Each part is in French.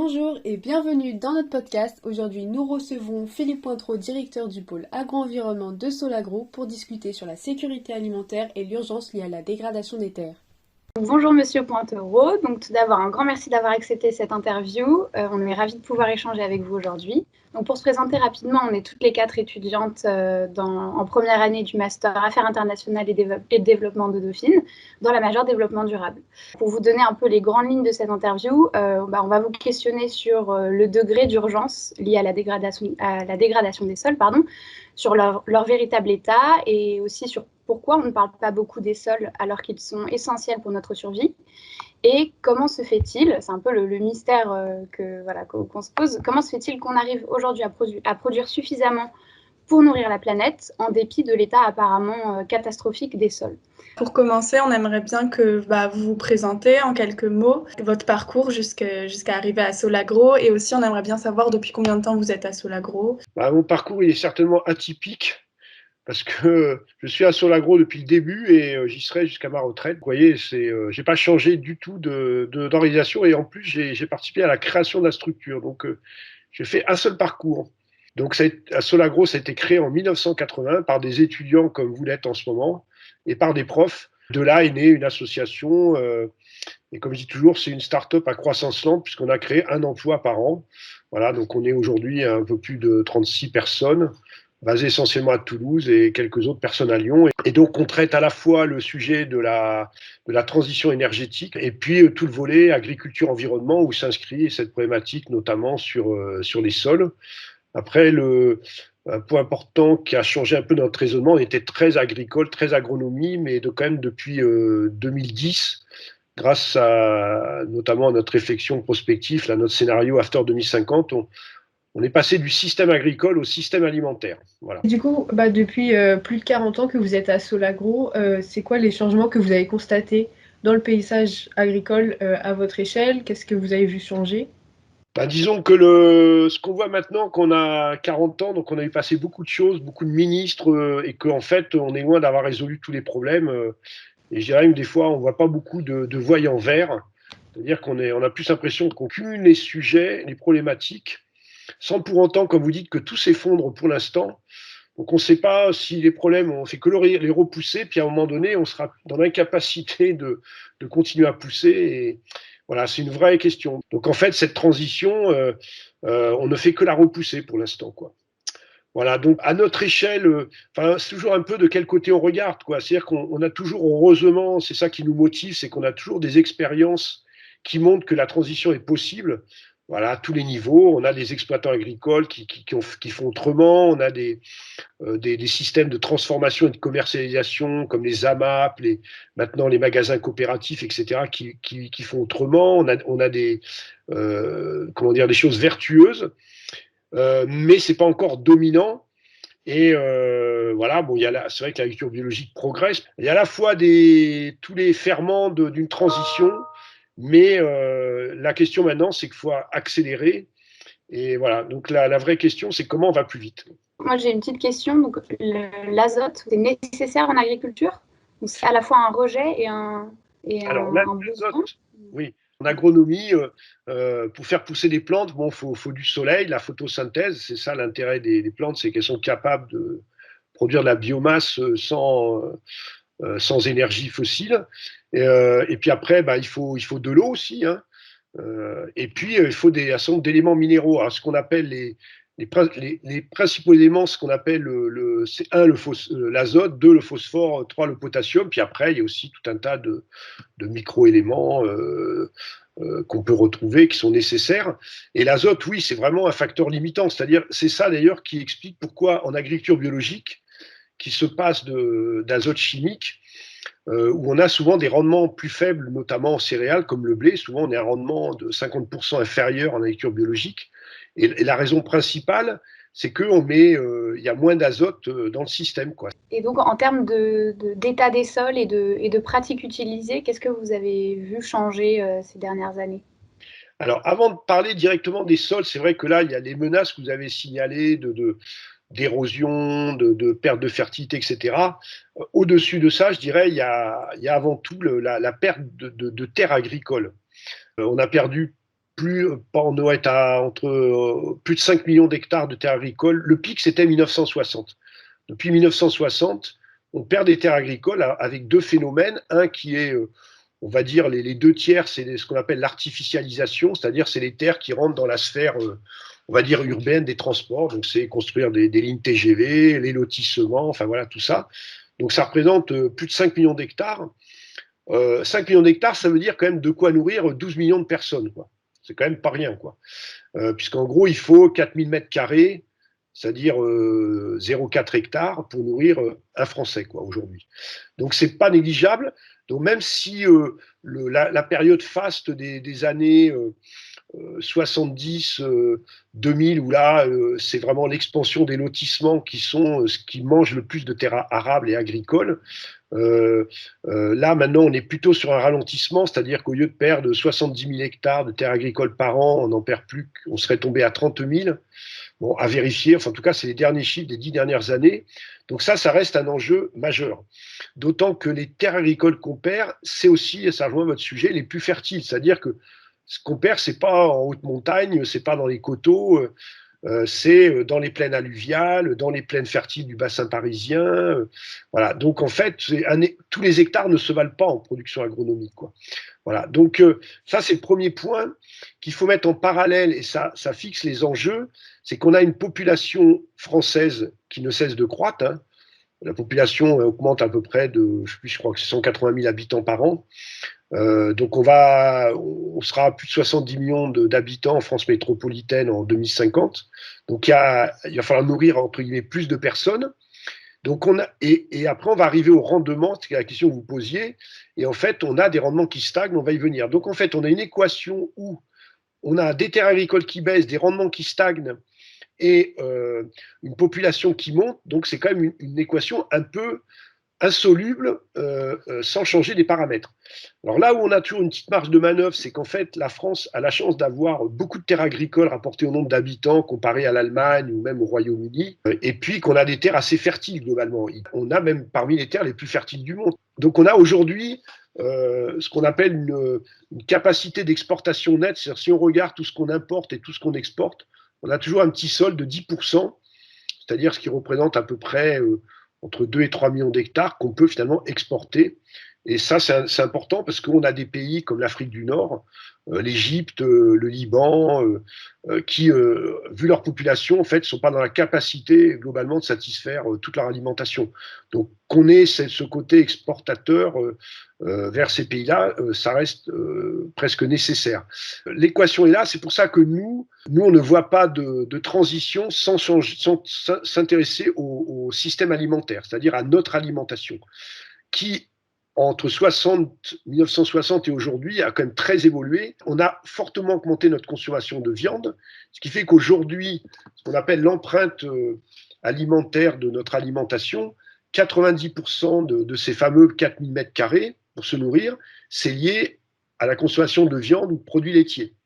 Bonjour et bienvenue dans notre podcast. Aujourd'hui, nous recevons Philippe Pointreau, directeur du pôle agro-environnement de Solagro, pour discuter sur la sécurité alimentaire et l'urgence liée à la dégradation des terres. Bonjour Monsieur Pointreau, donc tout d'abord un grand merci d'avoir accepté cette interview. On est ravis de pouvoir échanger avec vous aujourd'hui. Donc pour se présenter rapidement, on est toutes les quatre étudiantes en première année du master Affaires internationales et développement de Dauphine, dans la majeure développement durable. Pour vous donner un peu les grandes lignes de cette interview, on va vous questionner sur le degré d'urgence lié à la dégradation des sols, sur leur véritable état et aussi sur pourquoi on ne parle pas beaucoup des sols alors qu'ils sont essentiels pour notre survie. Et comment se fait-il, c'est un peu le mystère qu'on se pose, comment se fait-il qu'on arrive aujourd'hui à produire suffisamment pour nourrir la planète en dépit de l'état apparemment catastrophique des sols? Pour commencer, on aimerait bien que vous vous présentez en quelques mots votre parcours jusqu'à arriver à Solagro, et aussi on aimerait bien savoir depuis combien de temps vous êtes à Solagro. Mon parcours il est certainement atypique parce que je suis à Solagro depuis le début et j'y serai jusqu'à ma retraite. Vous voyez, j'ai pas changé du tout d'organisation et en plus j'ai participé à la création de la structure. Donc j'ai fait un seul parcours. Donc à Solagro, ça a été créé en 1980 par des étudiants comme vous l'êtes en ce moment et par des profs. De là est née une association et comme je dis toujours, c'est une start-up à croissance lente puisqu'on a créé un emploi par an. Voilà, donc on est aujourd'hui un peu plus de 36 personnes, basées essentiellement à Toulouse et quelques autres personnes à Lyon. Et donc on traite à la fois le sujet de la transition énergétique et puis tout le volet agriculture-environnement où s'inscrit cette problématique notamment sur les sols. Après, un point important qui a changé un peu notre raisonnement, on était très agricole, très agronomie, mais quand même depuis 2010, grâce notamment à notre réflexion prospective, notre scénario After 2050, on est passé du système agricole au système alimentaire. Voilà. Du coup, depuis plus de 40 ans que vous êtes à Solagro, c'est quoi les changements que vous avez constatés dans le paysage agricole à votre échelle? Qu'est-ce que vous avez vu changer? Disons que ce qu'on voit maintenant, qu'on a 40 ans, donc on a eu passé beaucoup de choses, beaucoup de ministres, et qu'en fait, on est loin d'avoir résolu tous les problèmes. Et je dirais que des fois, on ne voit pas beaucoup de voyants verts. C'est-à-dire on a plus l'impression qu'on cumule les sujets, les problématiques, sans pour autant, comme vous dites, que tout s'effondre pour l'instant. Donc on ne sait pas si les problèmes, on fait que les repousser, puis à un moment donné, on sera dans l'incapacité de continuer à pousser. Et voilà, c'est une vraie question. Donc en fait, cette transition, on ne fait que la repousser pour l'instant, quoi. Voilà, donc à notre échelle, c'est toujours un peu de quel côté on regarde, quoi. C'est-à-dire qu'on a toujours, heureusement, c'est ça qui nous motive, c'est qu'on a toujours des expériences qui montrent que la transition est possible. Voilà, à tous les niveaux. On a des exploitants agricoles qui font autrement. On a des systèmes de transformation et de commercialisation comme les AMAP, maintenant les magasins coopératifs, etc., qui font autrement. On a des choses vertueuses. Mais c'est pas encore dominant. Et voilà, bon, c'est vrai que l'agriculture biologique progresse. Il y a à la fois tous les ferments d'une transition, mais la question maintenant, c'est qu'il faut accélérer. Et voilà, donc la vraie question, c'est comment on va plus vite. Moi, j'ai une petite question. Donc, l'azote, c'est nécessaire en agriculture? Ou c'est à la fois un rejet Alors, un besoin? oui. En agronomie, pour faire pousser des plantes, bon, faut du soleil, la photosynthèse, c'est ça l'intérêt des plantes, c'est qu'elles sont capables de produire de la biomasse sans énergie fossile. Et puis après, il faut de l'eau aussi, hein. Et puis, il faut un certain nombre d'éléments minéraux. Alors, ce qu'on appelle les principaux éléments, ce qu'on appelle c'est l'azote, 2, le phosphore, 3, le potassium. Puis après, il y a aussi tout un tas de micro-éléments qu'on peut retrouver, qui sont nécessaires. Et l'azote, oui, c'est vraiment un facteur limitant. C'est-à-dire, c'est ça d'ailleurs qui explique pourquoi en agriculture biologique, qui se passe d'azote chimique, où on a souvent des rendements plus faibles, notamment en céréales comme le blé. Souvent, on a un rendement de 50% inférieur en agriculture biologique. Et la raison principale, c'est il y a moins d'azote dans le système, quoi. Et donc, en termes d'état des sols et de pratiques utilisées, qu'est-ce que vous avez vu changer ces dernières années? Alors, avant de parler directement des sols, c'est vrai que là, il y a les menaces que vous avez signalées d'érosion, de perte de fertilité, etc. Au-dessus de ça, je dirais, il y a avant tout la perte de terres agricoles. On a perdu on doit être entre plus de 5 millions d'hectares de terres agricoles. Le pic, c'était 1960. Depuis 1960, on perd des terres agricoles avec deux phénomènes. Un qui est, on va dire, les deux tiers, c'est ce qu'on appelle l'artificialisation, c'est-à-dire c'est les terres qui rentrent dans la sphère, on va dire, urbaine des transports. Donc c'est construire des lignes TGV, les lotissements, enfin voilà, tout ça. Donc ça représente plus de 5 millions d'hectares. 5 millions d'hectares, ça veut dire quand même de quoi nourrir 12 millions de personnes, quoi. C'est quand même pas rien, quoi. Puisqu'en gros, il faut 4000 mètres carrés, c'est-à-dire 0,4 hectares pour nourrir un Français, quoi, aujourd'hui. Donc c'est pas négligeable. Donc même si la période faste des années 70, 2000, où là, c'est vraiment l'expansion des lotissements qui sont ce qui mange le plus de terres arables et agricoles. Là, maintenant, on est plutôt sur un ralentissement, c'est-à-dire qu'au lieu de perdre 70 000 hectares de terres agricoles par an, on n'en perd plus, on serait tombé à 30 000. Bon, à vérifier, enfin, en tout cas, c'est les derniers chiffres des 10 dernières années. Donc ça reste un enjeu majeur. D'autant que les terres agricoles qu'on perd, c'est aussi, et ça rejoint votre sujet, les plus fertiles. C'est-à-dire que ce qu'on perd, c'est pas en haute montagne, c'est pas dans les coteaux, c'est dans les plaines alluviales, dans les plaines fertiles du bassin parisien. Voilà. Donc en fait, tous les hectares ne se valent pas en production agronomique, quoi. Voilà. Donc ça, c'est le premier point qu'il faut mettre en parallèle, et ça fixe les enjeux. C'est qu'on a une population française qui ne cesse de croître, hein. La population augmente à peu près de, je crois que c'est 180 000 habitants par an. Donc on sera à plus de 70 millions d'habitants en France métropolitaine en 2050. Donc il va falloir nourrir entre guillemets plus de personnes. Donc et après on va arriver au rendement, c'est la question que vous posiez. Et en fait on a des rendements qui stagnent, on va y venir. Donc en fait on a une équation où on a des terres agricoles qui baissent, des rendements qui stagnent et une population qui monte. Donc c'est quand même une équation un peu insoluble sans changer les paramètres. Alors là où on a toujours une petite marge de manœuvre, c'est qu'en fait la France a la chance d'avoir beaucoup de terres agricoles rapportées au nombre d'habitants comparé à l'Allemagne ou même au Royaume-Uni, et puis qu'on a des terres assez fertiles globalement. On a même parmi les terres les plus fertiles du monde. Donc on a aujourd'hui ce qu'on appelle une capacité d'exportation nette, c'est-à-dire si on regarde tout ce qu'on importe et tout ce qu'on exporte, on a toujours un petit solde de 10%, c'est-à-dire ce qui représente à peu près entre 2 et 3 millions d'hectares qu'on peut finalement exporter. Et ça, c'est important parce qu'on a des pays comme l'Afrique du Nord, l'Égypte, le Liban, qui, vu leur population, en fait, ne sont pas dans la capacité globalement de satisfaire toute leur alimentation. Donc, qu'on ait ce côté exportateur vers ces pays-là, ça reste presque nécessaire. L'équation est là, c'est pour ça que nous on ne voit pas de transition sans s'intéresser au système alimentaire, c'est-à-dire à notre alimentation, qui entre 1960 et aujourd'hui, a quand même très évolué. On a fortement augmenté notre consommation de viande, ce qui fait qu'aujourd'hui, ce qu'on appelle l'empreinte alimentaire de notre alimentation, 90% de ces fameux 4000 mètres carrés pour se nourrir, c'est lié à la consommation de viande ou de produits laitiers.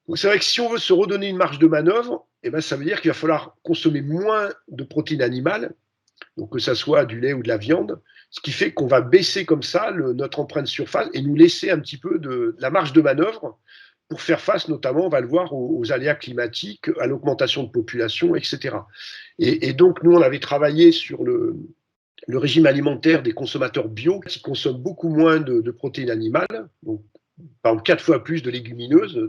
Donc c'est vrai que si on veut se redonner une marge de manœuvre, eh ben, ça veut dire qu'il va falloir consommer moins de protéines animales, donc que ça soit du lait ou de la viande, ce qui fait qu'on va baisser comme ça notre empreinte surface et nous laisser un petit peu de la marge de manœuvre pour faire face notamment, on va le voir, aux aléas climatiques, à l'augmentation de population, etc. Et donc nous, on avait travaillé sur le régime alimentaire des consommateurs bio qui consomment beaucoup moins de protéines animales, donc par exemple 4 fois plus de légumineuses.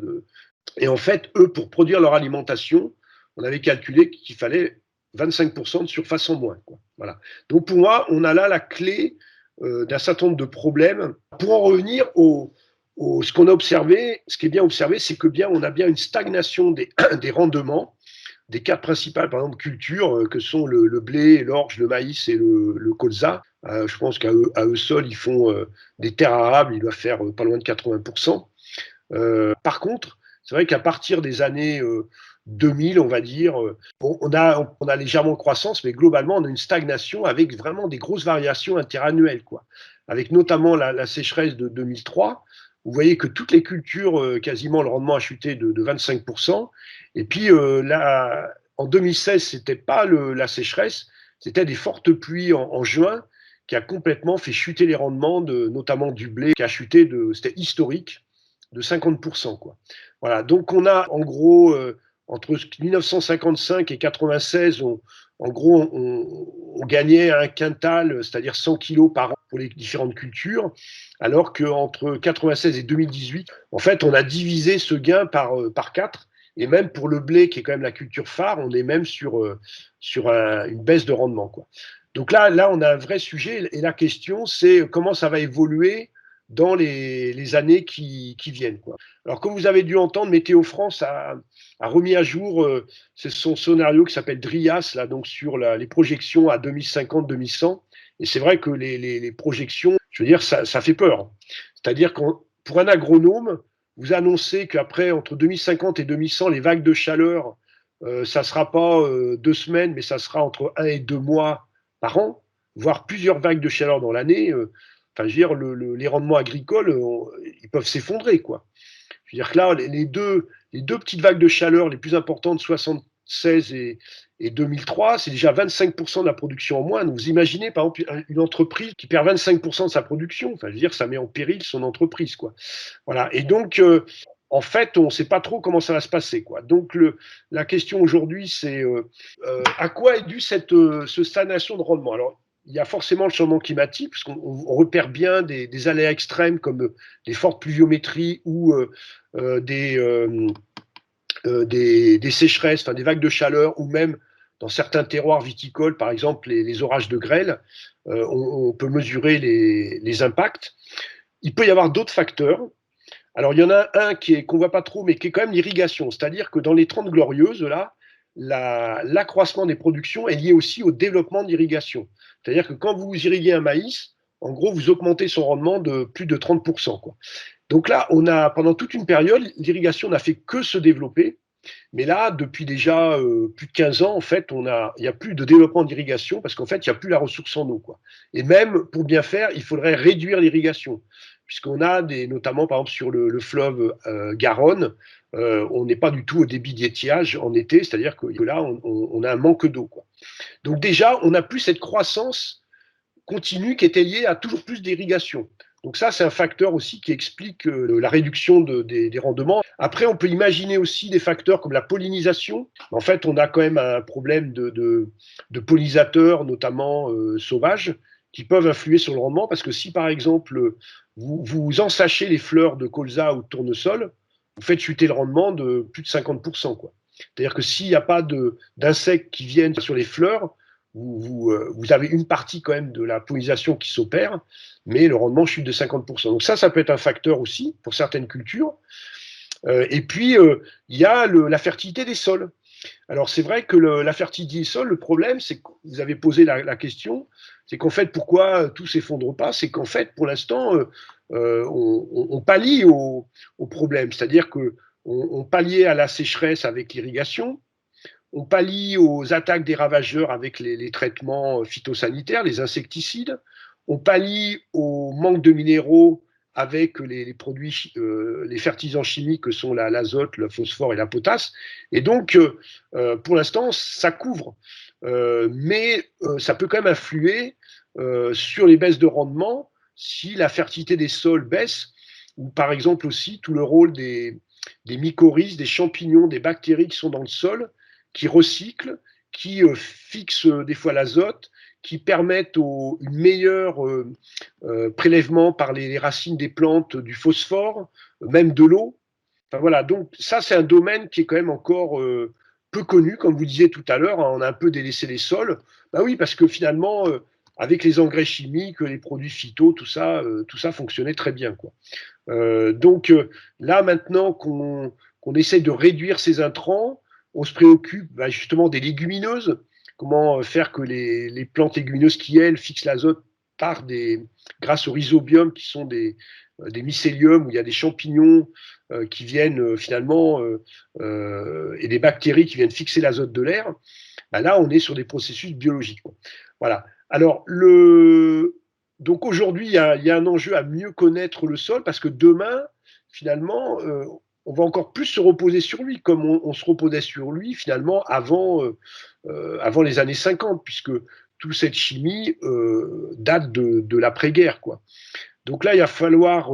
Et en fait, eux, pour produire leur alimentation, on avait calculé qu'il fallait 25% de surface en moins, quoi. Voilà. Donc pour moi, on a là la clé d'un certain nombre de problèmes. Pour en revenir ce qu'on a observé, ce qui est bien observé, c'est que on a bien une stagnation des rendements des quatre principales, par exemple, cultures, que sont le blé, l'orge, le maïs et le colza. Je pense qu'à eux seuls, ils font des terres arables, ils doivent faire pas loin de 80%. Par contre, c'est vrai qu'à partir des années 2000, on va dire, on a légèrement de croissance, mais globalement, on a une stagnation avec vraiment des grosses variations interannuelles, quoi. Avec notamment la sécheresse de 2003. Vous voyez que toutes les cultures, quasiment, le rendement a chuté de 25%. Et puis, là, en 2016, ce n'était pas la sécheresse, c'était des fortes pluies en juin qui a complètement fait chuter les rendements, notamment du blé, qui a chuté, c'était historique. de 50%, quoi. Voilà, donc on a en gros, entre 1955 et 96, en gros, on gagnait un quintal, c'est-à-dire 100 kilos par an pour les différentes cultures, alors qu'entre 96 et 2018, en fait, on a divisé ce gain par 4. Et même pour le blé, qui est quand même la culture phare, on est même sur une baisse de rendement, quoi. Donc là, on a un vrai sujet. Et la question, c'est comment ça va évoluer dans les années qui viennent, quoi. Alors, comme vous avez dû entendre, Météo France a remis à jour son scénario qui s'appelle DRIAS, là, donc sur les projections à 2050-2100. Et c'est vrai que les projections, je veux dire, ça fait peur. C'est-à-dire que pour un agronome, vous annoncez qu'après, entre 2050 et 2100, les vagues de chaleur, ça ne sera pas 2 semaines, mais ça sera entre 1 et 2 mois par an, voire plusieurs vagues de chaleur dans l'année. Enfin, je veux dire, les rendements agricoles, ils peuvent s'effondrer, quoi. Je veux dire que là, les deux petites vagues de chaleur les plus importantes, 76 et 2003, c'est déjà 25% de la production en moins. Donc, vous imaginez, par exemple, une entreprise qui perd 25% de sa production. Enfin, je veux dire, ça met en péril son entreprise, quoi. Voilà. Et donc, en fait, on ne sait pas trop comment ça va se passer, quoi. Donc, la question aujourd'hui, c'est à quoi est due cette stagnation de rendement? Alors, il y a forcément le changement climatique, parce qu'on repère bien des aléas extrêmes comme des fortes pluviométries ou des sécheresses, enfin des vagues de chaleur, ou même dans certains terroirs viticoles, par exemple les orages de grêle, on peut mesurer les impacts. Il peut y avoir d'autres facteurs. Alors, il y en a un qu'on ne voit pas trop, mais qui est quand même l'irrigation. C'est-à-dire que dans les 30 glorieuses, là, l'accroissement des productions est lié aussi au développement de l'irrigation. C'est-à-dire que quand vous irriguez un maïs, en gros, vous augmentez son rendement de plus de 30%, quoi. Donc là, pendant toute une période, l'irrigation n'a fait que se développer. Mais là, depuis déjà plus de 15 ans, en fait, il n'y a plus de développement d'irrigation parce qu'en fait, il n'y a plus la ressource en eau, quoi. Et même pour bien faire, il faudrait réduire l'irrigation, puisqu'on a notamment par exemple sur le fleuve Garonne, on n'est pas du tout au débit d'étiage en été, c'est-à-dire que là, on a un manque d'eau, quoi. Donc déjà, on n'a plus cette croissance continue qui était liée à toujours plus d'irrigation. Donc ça, c'est un facteur aussi qui explique la réduction des rendements. Après, on peut imaginer aussi des facteurs comme la pollinisation. En fait, on a quand même un problème de pollinisateurs, notamment sauvages, qui peuvent influer sur le rendement, parce que si, par exemple, vous ensachez les fleurs de colza ou de tournesol, vous faites chuter le rendement de plus de 50%, quoi. C'est-à-dire que s'il n'y a pas d'insectes qui viennent sur les fleurs, vous avez une partie quand même de la pollinisation qui s'opère, mais le rendement chute de 50%. Donc ça peut être un facteur aussi pour certaines cultures. Et puis, il y a la fertilité des sols. Alors c'est vrai que la fertilité des sols, le problème, c'est que vous avez posé la question, c'est qu'en fait, pourquoi tout s'effondre pas? C'est qu'en fait, pour l'instant, on pallie au problème. C'est-à-dire qu'on palliait à la sécheresse avec l'irrigation, on pallie aux attaques des ravageurs avec les traitements phytosanitaires, les insecticides. On pallie au manque de minéraux avec les produits, les fertilisants chimiques que sont l'azote, le phosphore et la potasse. Et donc, pour l'instant, ça couvre. Mais ça peut quand même influer sur les baisses de rendement si la fertilité des sols baisse, ou par exemple aussi tout le rôle des mycorhizes, des champignons, des bactéries qui sont dans le sol, qui recyclent, qui fixent des fois l'azote, qui permettent une meilleure prélèvement par les racines des plantes du phosphore, même de l'eau. Enfin, voilà, donc ça c'est un domaine qui est quand même encore peu connu, comme vous disiez tout à l'heure, hein, on a un peu délaissé les sols. Ben oui, parce que finalement, avec les engrais chimiques, les produits phyto, tout ça fonctionnait très bien, quoi. Donc là maintenant qu'on essaie de réduire ces intrants, on se préoccupe justement des légumineuses, comment faire que les plantes légumineuses qui, elles, fixent l'azote grâce au rhizobium, qui sont des mycéliums, où il y a des champignons qui viennent finalement, et des bactéries qui viennent fixer l'azote de l'air. Ben là, on est sur des processus biologiques, quoi. Voilà. Alors, donc aujourd'hui, il y a un enjeu à mieux connaître le sol, parce que demain, finalement, on va encore plus se reposer sur lui, comme on se reposait sur lui finalement avant les années 50, puisque toute cette chimie date de l'après-guerre, quoi. Donc là, il va falloir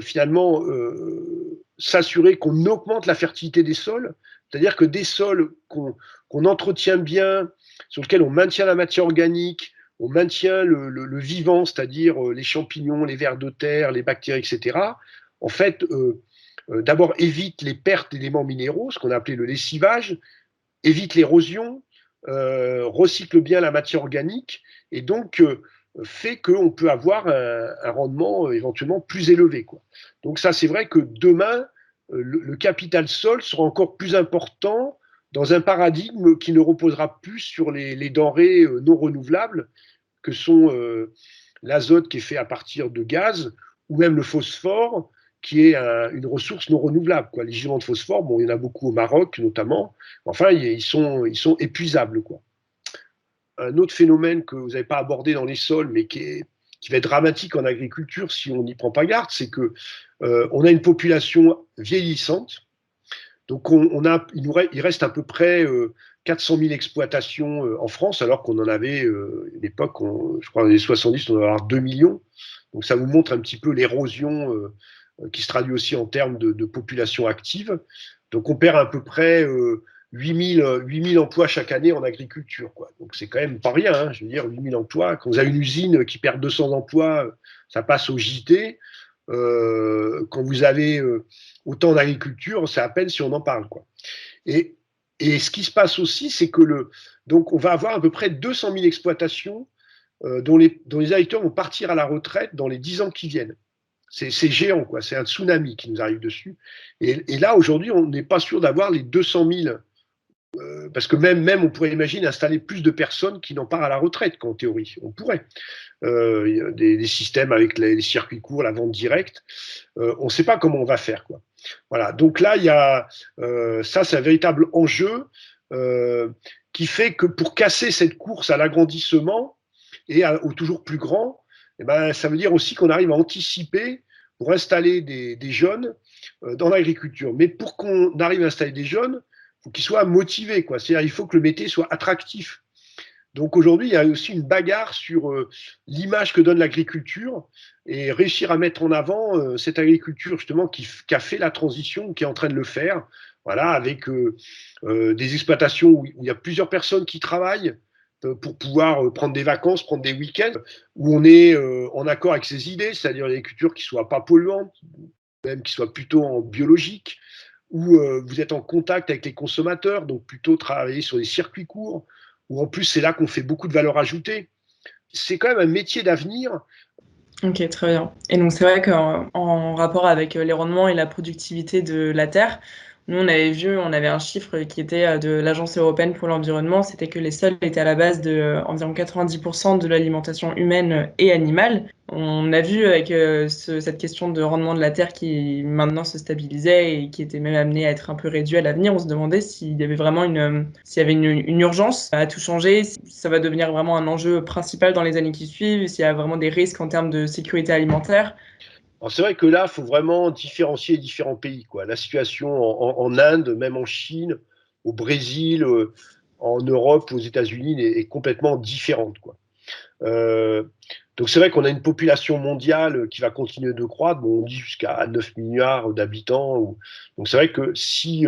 finalement s'assurer qu'on augmente la fertilité des sols, c'est-à-dire que des sols qu'on entretient bien, sur lesquels on maintient la matière organique, on maintient le vivant, c'est-à-dire les champignons, les vers de terre, les bactéries, etc., en fait, d'abord évite les pertes d'éléments minéraux, ce qu'on a appelé le lessivage, évite l'érosion, recycle bien la matière organique, et donc fait qu'on peut avoir un rendement éventuellement plus élevé, quoi. Donc ça, c'est vrai que demain, le capital sol sera encore plus important dans un paradigme qui ne reposera plus sur les denrées non renouvelables, que sont l'azote qui est fait à partir de gaz, ou même le phosphore, qui est une ressource non renouvelable, quoi. Les gisements de phosphore, bon, il y en a beaucoup au Maroc notamment, enfin, ils sont épuisables, quoi. Un autre phénomène que vous n'avez pas abordé dans les sols, mais qui va être dramatique en agriculture si on n'y prend pas garde, c'est que on a une population vieillissante. Donc il reste à peu près 400 000 exploitations en France, alors qu'on en avait à l'époque, je crois dans les 70, on en avait 2 millions. Donc ça vous montre un petit peu l'érosion qui se traduit aussi en termes de population active. Donc on perd à peu près 8 000 emplois chaque année en agriculture, quoi. Donc c'est quand même pas rien, hein. Je veux dire, 8 000 emplois. Quand vous avez une usine qui perd 200 emplois, ça passe au JT. Quand vous avez autant d'agriculture, c'est à peine si on en parle, quoi. Et, ce qui se passe aussi, c'est que donc on va avoir à peu près 200 000 exploitations dont les agriculteurs vont partir à la retraite dans les 10 ans qui viennent. C'est géant, quoi. C'est un tsunami qui nous arrive dessus. Et là, aujourd'hui, on n'est pas sûr d'avoir les 200 000, parce que même on pourrait imaginer installer plus de personnes qui n'en partent à la retraite, qu'en théorie. On pourrait. Des systèmes avec les circuits courts, la vente directe. On ne sait pas comment on va faire, quoi. Voilà. Donc là, il y a ça, c'est un véritable enjeu qui fait que pour casser cette course à l'agrandissement et au toujours plus grand, eh ben, ça veut dire aussi qu'on arrive à anticiper pour installer des jeunes dans l'agriculture. Mais pour qu'on arrive à installer des jeunes, il faut qu'ils soient motivés, quoi. C'est-à-dire il faut que le métier soit attractif. Donc aujourd'hui, il y a aussi une bagarre sur l'image que donne l'agriculture et réussir à mettre en avant cette agriculture justement qui a fait la transition, qui est en train de le faire, voilà, avec des exploitations où il y a plusieurs personnes qui travaillent pour pouvoir prendre des vacances, prendre des week-ends, où on est en accord avec ses idées, c'est-à-dire une agriculture qui soit pas polluante, même qui soit plutôt en biologique, où vous êtes en contact avec les consommateurs, donc plutôt travailler sur des circuits courts, où en plus c'est là qu'on fait beaucoup de valeur ajoutée. C'est quand même un métier d'avenir. Ok, très bien. Et donc c'est vrai qu'en rapport avec les rendements et la productivité de la terre, nous on avait un chiffre qui était de l'Agence européenne pour l'environnement, c'était que les sols étaient à la base de environ 90% de l'alimentation humaine et animale. On a vu avec cette question de rendement de la terre qui maintenant se stabilisait et qui était même amené à être un peu réduit à l'avenir, on se demandait s'il y avait vraiment s'il y avait une urgence à tout changer, si ça va devenir vraiment un enjeu principal dans les années qui suivent, s'il y a vraiment des risques en termes de sécurité alimentaire. Alors c'est vrai que là, il faut vraiment différencier les différents pays, quoi. La situation en Inde, même en Chine, au Brésil, en Europe, aux États-Unis est complètement différente, quoi. Donc c'est vrai qu'on a une population mondiale qui va continuer de croître, bon, on dit jusqu'à 9 milliards d'habitants. Donc c'est vrai que si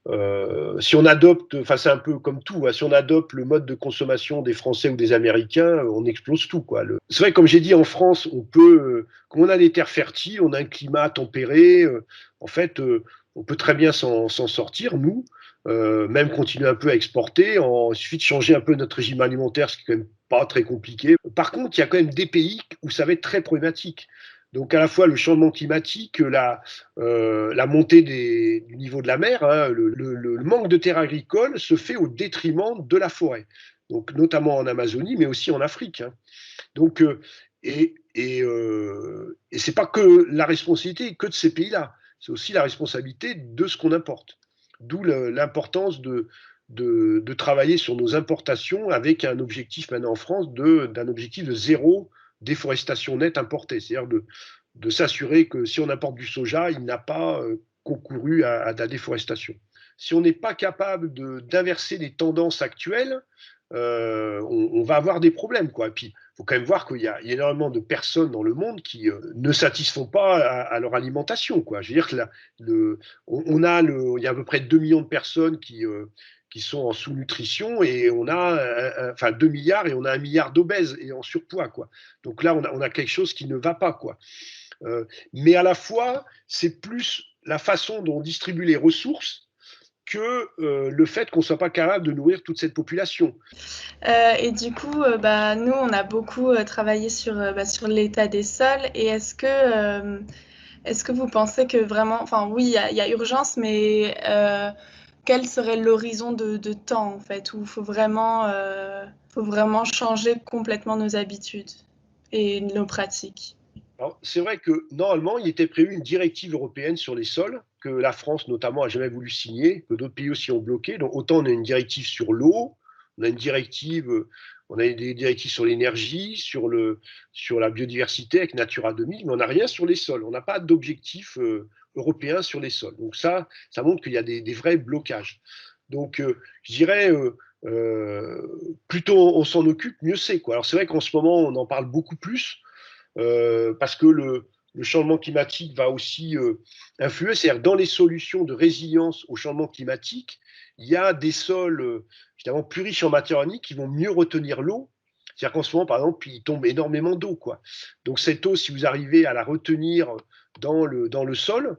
on adopte, enfin c'est un peu comme tout, hein, si on adopte le mode de consommation des Français ou des Américains, on explose tout, quoi. C'est vrai, comme j'ai dit, en France, on peut, comme on a des terres fertiles, on a un climat tempéré, en fait, on peut très bien s'en sortir, nous. Même continuer un peu à exporter. Il suffit de changer un peu notre régime alimentaire, ce qui est quand même pas très compliqué. Par contre, il y a quand même des pays où ça va être très problématique. Donc à la fois le changement climatique, la montée du niveau de la mer, hein, le manque de terres agricoles se fait au détriment de la forêt. Donc notamment en Amazonie, mais aussi en Afrique, hein. Donc et c'est pas que la responsabilité que de ces pays-là, c'est aussi la responsabilité de ce qu'on importe. D'où l'importance de travailler sur nos importations avec un objectif maintenant en France d'un objectif de zéro déforestation nette importée. C'est-à-dire de s'assurer que si on importe du soja, il n'a pas concouru à la déforestation. Si on n'est pas capable d'inverser les tendances actuelles, on va avoir des problèmes, quoi. Et puis, il faut quand même voir qu'il y a énormément de personnes dans le monde qui ne satisfont pas à leur alimentation, quoi. Je veux dire que il y a à peu près 2 millions de personnes qui sont en sous-nutrition et on a, enfin 2 milliards et on a 1 milliard d'obèses et en surpoids, quoi. Donc là, on a quelque chose qui ne va pas, quoi. Mais à la fois, c'est plus la façon dont on distribue les ressources que le fait qu'on ne soit pas capable de nourrir toute cette population. Et du coup, nous, on a beaucoup travaillé sur l'état des sols. Et est-ce que vous pensez que vraiment, enfin oui, il y a urgence, mais quel serait l'horizon de temps en fait, où il faut vraiment changer complètement nos habitudes et nos pratiques? C'est vrai que normalement, il était prévu une directive européenne sur les sols, que la France notamment a jamais voulu signer, que d'autres pays aussi ont bloqué. Donc autant on a une directive sur l'eau, on a des directives sur l'énergie, sur la biodiversité avec Natura 2000, mais on n'a rien sur les sols. On n'a pas d'objectif européen sur les sols. Donc ça montre qu'il y a des vrais blocages. Donc je dirais, plus tôt on s'en occupe, mieux c'est, quoi. Alors c'est vrai qu'en ce moment, on en parle beaucoup plus, parce que le changement climatique va aussi influer. C'est-à-dire dans les solutions de résilience au changement climatique, il y a des sols évidemment plus riches en matière organique qui vont mieux retenir l'eau. C'est-à-dire qu'en ce moment, par exemple, il tombe énormément d'eau, quoi. Donc cette eau, si vous arrivez à la retenir dans le sol,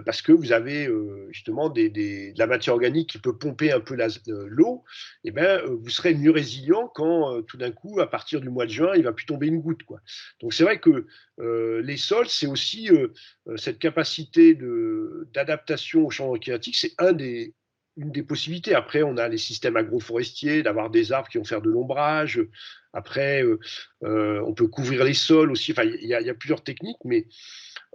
parce que vous avez justement de la matière organique qui peut pomper un peu l'eau, et ben, vous serez mieux résilient quand tout d'un coup, à partir du mois de juin, il ne va plus tomber une goutte, quoi. Donc c'est vrai que les sols, c'est aussi cette capacité d'adaptation au changement climatique, c'est une des possibilités. Après, on a les systèmes agroforestiers, d'avoir des arbres qui vont faire de l'ombrage. Après, on peut couvrir les sols aussi. Enfin, il y a plusieurs techniques, mais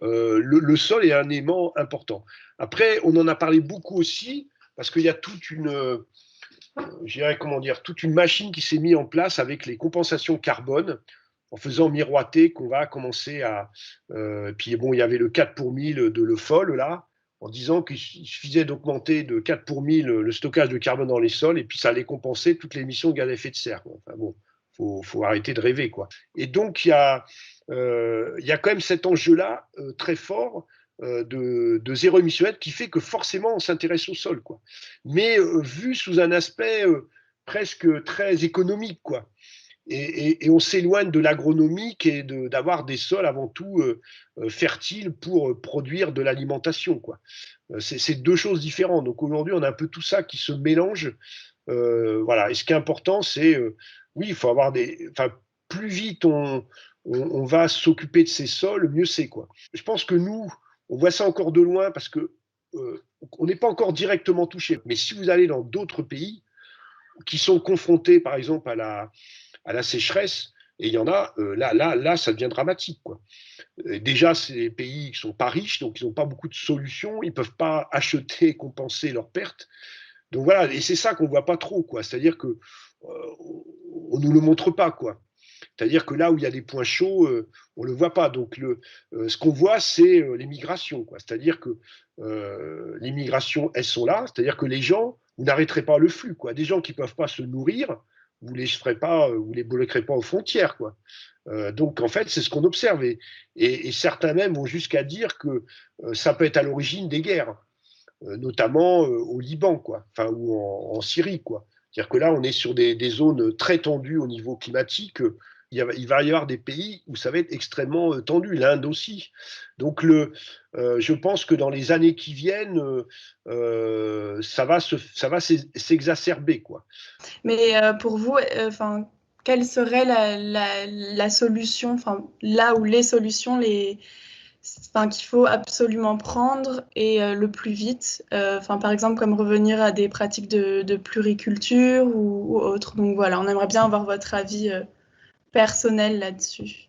le sol est un élément important. Après, on en a parlé beaucoup aussi, parce qu'il y a toute une machine qui s'est mise en place avec les compensations carbone, en faisant miroiter qu'on va commencer à... puis bon, il y avait le 4 pour 1000 de Le Foll, là, en disant qu'il suffisait d'augmenter de 4 pour 1000 le stockage de carbone dans les sols, et puis ça allait compenser toutes les émissions de gaz à effet de serre. Enfin bon, faut arrêter de rêver, quoi. Et donc, il y a quand même cet enjeu-là très fort de zéro émission nette qui fait que forcément on s'intéresse au sol, quoi. Mais vu sous un aspect presque très économique, quoi. Et on s'éloigne de l'agronomique et d'avoir des sols avant tout fertiles pour produire de l'alimentation, quoi. C'est deux choses différentes. Donc aujourd'hui, on a un peu tout ça qui se mélange. Voilà. Et ce qui est important, c'est oui, il faut avoir plus vite on va s'occuper de ces sols, mieux c'est, quoi. Je pense que nous, on voit ça encore de loin parce que on n'est pas encore directement touché. Mais si vous allez dans d'autres pays qui sont confrontés, par exemple, à la sécheresse, et il y en a, là, ça devient dramatique, quoi. Déjà, c'est des pays qui ne sont pas riches, donc ils n'ont pas beaucoup de solutions, ils ne peuvent pas acheter et compenser leurs pertes. Donc voilà, et c'est ça qu'on ne voit pas trop, quoi. C'est-à-dire qu'on ne nous le montre pas, quoi. C'est-à-dire que là où il y a des points chauds, on ne le voit pas. Donc ce qu'on voit, c'est les migrations, quoi. C'est-à-dire que les migrations, elles sont là. C'est-à-dire que les gens, vous n'arrêterez pas le flux, quoi. Des gens qui ne peuvent pas se nourrir, vous les bloquerez pas aux frontières, quoi. Donc en fait, c'est ce qu'on observe. Et certains même vont jusqu'à dire que ça peut être à l'origine des guerres, notamment au Liban, quoi. Enfin, ou en Syrie, quoi. C'est-à-dire que là, on est sur des zones très tendues au niveau climatique. Il va y avoir des pays où ça va être extrêmement tendu, l'Inde aussi. Donc, je pense que dans les années qui viennent, ça va s'exacerber, quoi. Mais pour vous, quelle serait la solution, là où les solutions qu'il faut absolument prendre et le plus vite, par exemple comme revenir à des pratiques de pluriculture ou autre. Donc voilà, on aimerait bien avoir votre avis personnel là-dessus.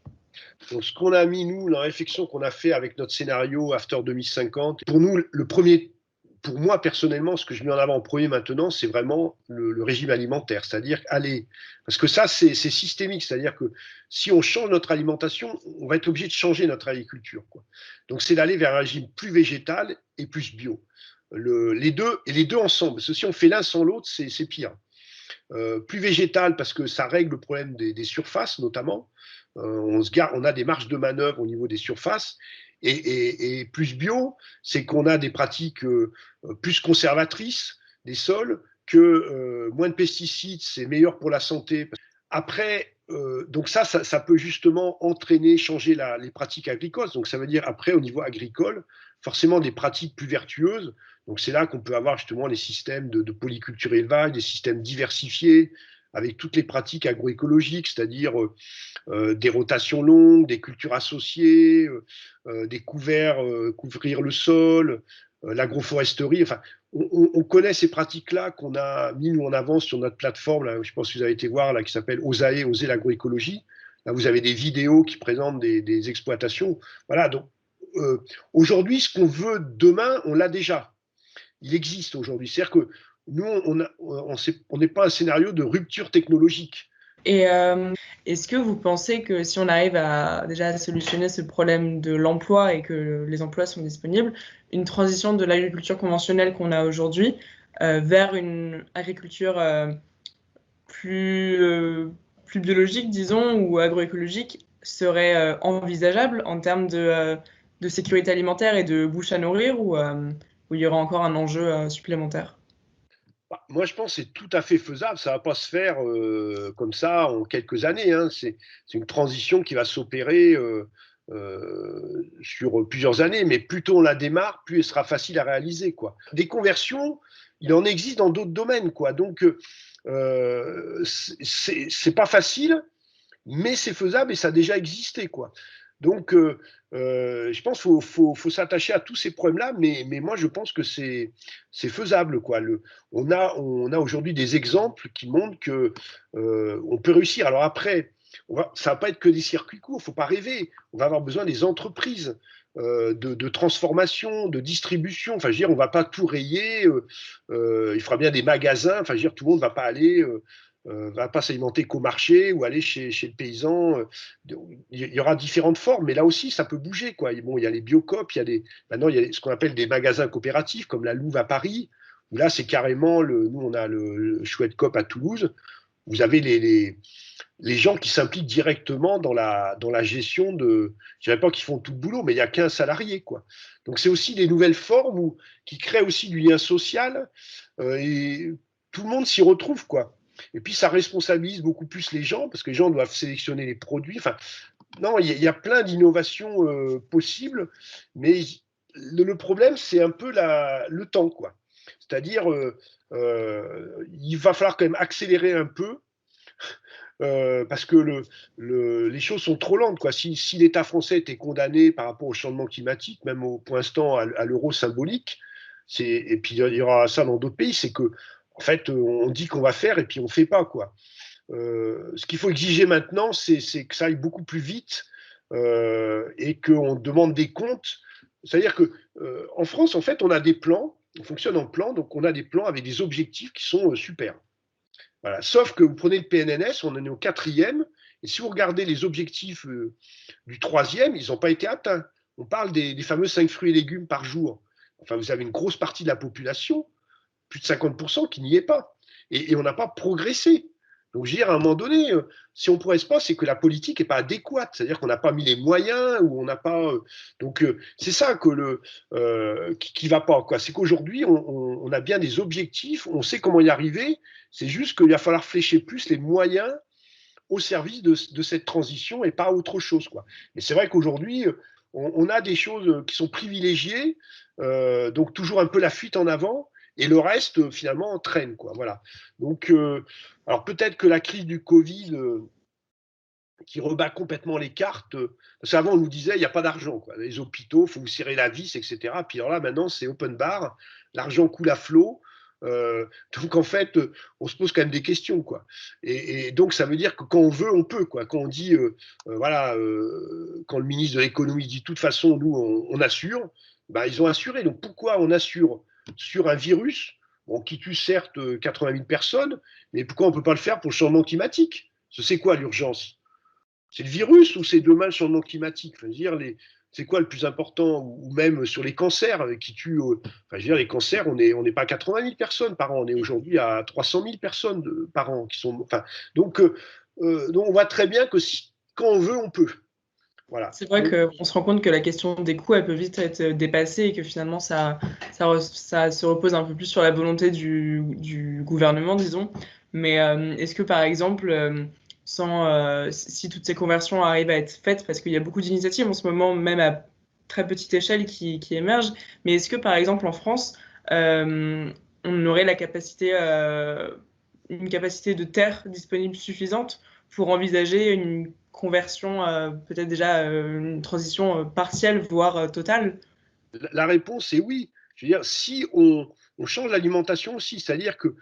Donc ce qu'on a mis, nous, la réflexion qu'on a fait avec notre scénario After 2050, pour nous, pour moi personnellement, ce que je mets en avant en premier maintenant, c'est vraiment le régime alimentaire, c'est-à-dire parce que ça c'est systémique, c'est-à-dire que si on change notre alimentation, on va être obligé de changer notre agriculture, quoi. Donc c'est d'aller vers un régime plus végétal et plus bio. Les deux ensemble, parce que si on fait l'un sans l'autre, c'est pire. plus végétale parce que ça règle le problème des surfaces notamment. On a des marges de manœuvre au niveau des surfaces. Et plus bio, c'est qu'on a des pratiques plus conservatrices des sols, que moins de pesticides, c'est meilleur pour la santé. Après, donc ça peut justement entraîner, changer les pratiques agricoles. Donc ça veut dire après, au niveau agricole, forcément des pratiques plus vertueuses. Donc c'est là qu'on peut avoir justement les systèmes de polyculture élevage, des systèmes diversifiés, avec toutes les pratiques agroécologiques, c'est-à-dire des rotations longues, des cultures associées, des couverts, couvrir le sol, l'agroforesterie. Enfin, on connaît ces pratiques-là qu'on a mis nous en avant sur notre plateforme. Là, je pense que vous avez été voir, là, qui s'appelle Osae, Oser l'agroécologie. Là, vous avez des vidéos qui présentent des exploitations. Voilà. Donc aujourd'hui, ce qu'on veut demain, on l'a déjà. Il existe aujourd'hui. C'est-à-dire que nous, on n'est pas un scénario de rupture technologique. Et est-ce que vous pensez que si on arrive à déjà solutionner ce problème de l'emploi et que les emplois sont disponibles, une transition de l'agriculture conventionnelle qu'on a aujourd'hui vers une agriculture plus biologique, disons, ou agroécologique serait envisageable en termes de sécurité alimentaire et de bouche à nourrir, ou il y aura encore un enjeu supplémentaire? Moi, je pense que c'est tout à fait faisable. Ça ne va pas se faire comme ça en quelques années, hein. C'est une transition qui va s'opérer sur plusieurs années, mais plus tôt on la démarre, plus elle sera facile à réaliser, quoi. Des conversions, il en existe dans d'autres domaines, quoi. Donc, c'est pas facile, mais c'est faisable et ça a déjà existé, quoi. Donc, je pense qu'il faut s'attacher à tous ces problèmes-là, mais moi, je pense que c'est faisable, quoi. On a aujourd'hui des exemples qui montrent qu'on peut réussir. Alors après, ça ne va pas être que des circuits courts, il ne faut pas rêver. On va avoir besoin des entreprises de transformation, de distribution. Enfin, je veux dire, on ne va pas tout rayer. Il faudra bien des magasins. Enfin, je veux dire, tout le monde ne va pas aller... va pas s'alimenter qu'au marché ou aller chez le paysan. Il y aura différentes formes, mais là aussi, ça peut bouger, quoi. Bon, il y a les biocoop, maintenant, il y a ce qu'on appelle des magasins coopératifs, comme la Louve à Paris, où là, c'est carrément, nous, on a le Chouette Coop à Toulouse. Vous avez les gens qui s'impliquent directement dans la gestion de... Je ne dirais pas qu'ils font tout le boulot, mais il n'y a qu'un salarié, quoi. Donc, c'est aussi des nouvelles formes qui créent aussi du lien social et tout le monde s'y retrouve, quoi. Et puis, ça responsabilise beaucoup plus les gens, parce que les gens doivent sélectionner les produits. Enfin, non, il y a plein d'innovations possibles, mais le problème, c'est un peu le temps, quoi. C'est-à-dire, il va falloir quand même accélérer un peu, parce que les choses sont trop lentes, quoi. Si l'État français était condamné par rapport au changement climatique, même pour l'instant à l'euro symbolique, et puis il y aura ça dans d'autres pays, c'est que en fait, on dit qu'on va faire et puis on ne fait pas, quoi. Ce qu'il faut exiger maintenant, c'est que ça aille beaucoup plus vite et qu'on demande des comptes. C'est-à-dire qu'en France, en fait, on a des plans, on fonctionne en plan, donc on a des plans avec des objectifs qui sont super. Voilà. Sauf que vous prenez le PNNS, on en est au 4e, et si vous regardez les objectifs du 3e, ils n'ont pas été atteints. On parle des fameux 5 fruits et légumes par jour. Enfin, vous avez une grosse partie de la population, plus de 50% qui n'y est pas. Et on n'a pas progressé. Donc, je veux dire, à un moment donné, si on ne progresse pas, c'est que la politique n'est pas adéquate. C'est-à-dire qu'on n'a pas mis les moyens ou on n'a pas. Donc, c'est ça qui ne va pas, quoi. C'est qu'aujourd'hui, on a bien des objectifs, on sait comment y arriver. C'est juste qu'il va falloir flécher plus les moyens au service de cette transition et pas autre chose, quoi. Mais c'est vrai qu'aujourd'hui, on a des choses qui sont privilégiées, donc toujours un peu la fuite en avant. Et le reste, finalement, entraîne, quoi. Voilà. Donc, alors peut-être que la crise du Covid qui rebat complètement les cartes, parce qu'avant, on nous disait, il n'y a pas d'argent, quoi. Les hôpitaux, il faut vous serrer la vis, etc. Puis alors là, maintenant, c'est open bar, l'argent coule à flot. Donc, en fait, on se pose quand même des questions, quoi. Et donc, ça veut dire que quand on veut, on peut, quoi. Quand on dit, voilà, quand le ministre de l'économie dit, de toute façon, nous, on assure, bah, ils ont assuré. Donc, pourquoi on assure sur un virus qui tue certes 80 000 personnes, mais pourquoi on ne peut pas le faire pour le changement climatique? C'est quoi l'urgence? C'est le virus ou c'est demain le changement climatique? Enfin, je veux dire, c'est quoi le plus important, ou même sur les cancers qui tuent, enfin, je veux dire, les cancers, on n'est pas à 80 000 personnes par an, on est aujourd'hui à 300 000 personnes par an qui sont, enfin, donc on voit très bien que quand on veut, on peut. Voilà. C'est vrai qu'on se rend compte que la question des coûts, elle peut vite être dépassée et que finalement, ça se repose un peu plus sur la volonté du gouvernement, disons. Mais est-ce que, par exemple, si toutes ces conversions arrivent à être faites, parce qu'il y a beaucoup d'initiatives en ce moment, même à très petite échelle, qui émergent, mais est-ce que, par exemple, en France, on aurait la capacité, une capacité de terre disponible suffisante pour envisager une conversion, peut-être déjà une transition partielle, voire totale? La réponse est oui. Je veux dire, si on change l'alimentation aussi, c'est-à-dire que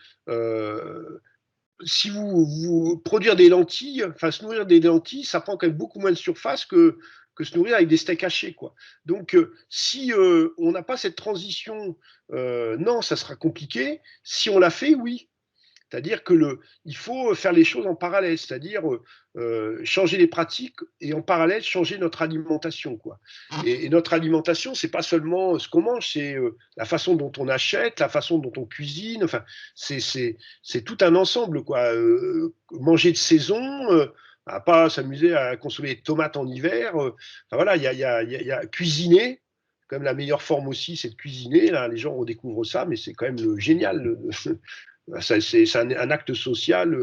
si vous produire des lentilles, enfin se nourrir des lentilles, ça prend quand même beaucoup moins de surface que se nourrir avec des steaks hachés, quoi. Donc, si on n'a pas cette transition, non, ça sera compliqué. Si on l'a fait, oui. C'est-à-dire il faut faire les choses en parallèle, c'est-à-dire changer les pratiques et en parallèle changer notre alimentation, quoi. Et notre alimentation, c'est pas seulement ce qu'on mange, c'est la façon dont on achète, la façon dont on cuisine. Enfin, c'est tout un ensemble, quoi. Manger de saison. À pas s'amuser à consommer des tomates en hiver. Enfin, voilà, il y a cuisiner. Comme la meilleure forme aussi, c'est de cuisiner. Là, les gens redécouvrent ça, mais c'est quand même génial. C'est un acte social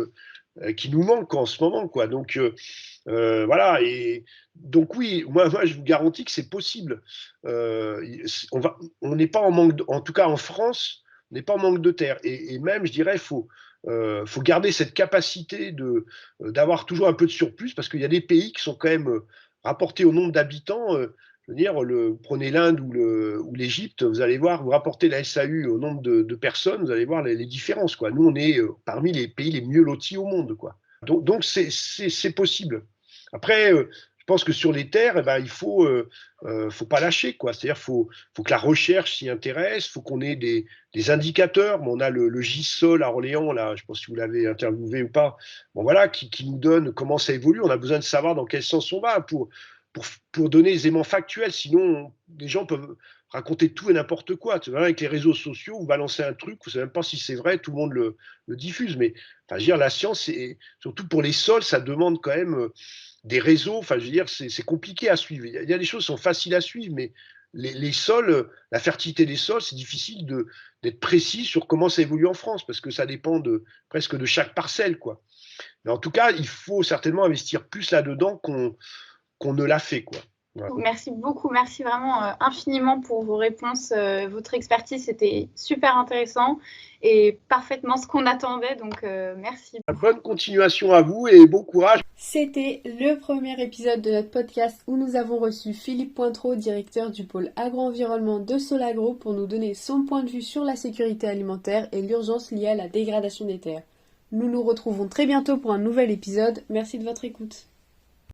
qui nous manque en ce moment, quoi. Donc voilà. Et donc oui, moi je vous garantis que c'est possible. On n'est pas en manque, en tout cas en France, on n'est pas en manque de terre. Et même, je dirais, faut garder cette capacité d'avoir toujours un peu de surplus, parce qu'il y a des pays qui sont quand même rapportés au nombre d'habitants. Je veux dire, prenez l'Inde ou l'Égypte, vous allez voir, vous rapportez la SAU au nombre de personnes, vous allez voir les différences, quoi. Nous, on est parmi les pays les mieux lotis au monde, quoi. Donc c'est possible. Après, je pense que sur les terres, eh ben, il faut pas lâcher, quoi. C'est-à-dire, faut que la recherche s'y intéresse, faut qu'on ait des indicateurs. Bon, on a le GIS-Sol à Orléans, là, je ne sais pas si vous l'avez interviewé ou pas. Bon, voilà, qui nous donne comment ça évolue. On a besoin de savoir dans quel sens on va pour donner des éléments factuels. Sinon, les gens peuvent raconter tout et n'importe quoi. Tu vois, avec les réseaux sociaux, vous balancez un truc, vous ne savez même pas si c'est vrai, tout le monde le diffuse. Mais enfin, je veux dire, la science, surtout pour les sols, ça demande quand même des réseaux. Enfin, je veux dire, c'est compliqué à suivre. Il y a des choses qui sont faciles à suivre, mais les sols, la fertilité des sols, c'est difficile d'être précis sur comment ça évolue en France, parce que ça dépend presque de chaque parcelle, quoi. Mais en tout cas, il faut certainement investir plus là-dedans qu'on ne l'a fait, quoi. Voilà. Merci beaucoup, merci vraiment infiniment pour vos réponses. Votre expertise, c'était super intéressant et parfaitement ce qu'on attendait, donc merci. Bonne continuation à vous et bon courage. C'était le premier épisode de notre podcast où nous avons reçu Philippe Pointreau, directeur du pôle agro-environnement de Solagro, pour nous donner son point de vue sur la sécurité alimentaire et l'urgence liée à la dégradation des terres. Nous nous retrouvons très bientôt pour un nouvel épisode. Merci de votre écoute.